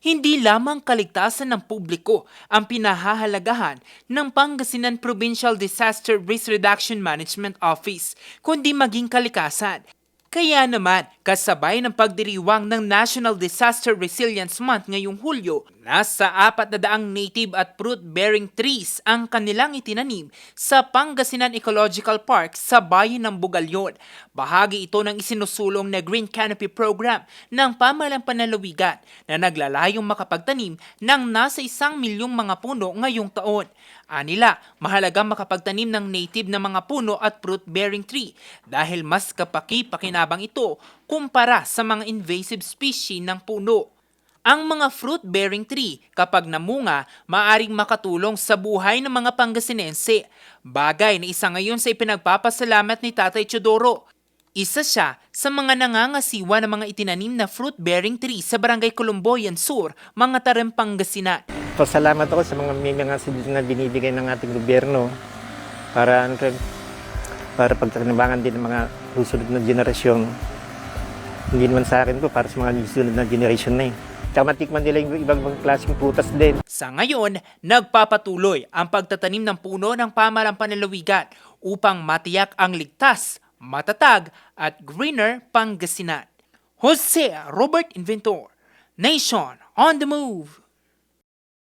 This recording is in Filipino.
Hindi lamang kaligtasan ng publiko ang pinahahalagahan ng Pangasinan Provincial Disaster Risk Reduction Management Office, kundi maging kalikasan. Kaya naman, kasabay ng pagdiriwang ng National Disaster Resilience Month ngayong Hulyo, nasa 400 native at fruit-bearing trees ang kanilang itinanim sa Pangasinan Ecological Park sa bayan ng Bugalyon. Bahagi ito ng isinusulong na Green Canopy Program ng Pamahalang Panlalawigan na naglalayong makapagtanim ng nasa 1 milyong mga puno ngayong taon. Anila, mahalagang makapagtanim ng native na mga puno at fruit-bearing tree dahil mas kapaki-pakinabang ito kumpara sa mga invasive species ng puno. Ang mga fruit-bearing tree kapag namunga, maaring makatulong sa buhay ng mga Pangasinense. Bagay na isa ngayon sa ipinagpapasalamat ni Tatay Teodoro. Isa siya sa mga nangangasiwa ng mga itinanim na fruit-bearing tree sa Barangay Colomboyan Sur, mga Tarem, Pangasinan. Pasalamat ako sa mga subsidi na binibigay ng ating gobyerno para pagtanibangan din ng mga susunod na generasyon. Hindi naman sa akin to, para sa mga susunod na generation na Tsaka matikman nila yung ibang klaseng prutas din. Sa ngayon, nagpapatuloy ang pagtatanim ng puno ng Pamahalang Panlalawigan upang matiyak ang ligtas, matatag at greener Pangasinan. Jose Robert Inventor, Nation on the Move.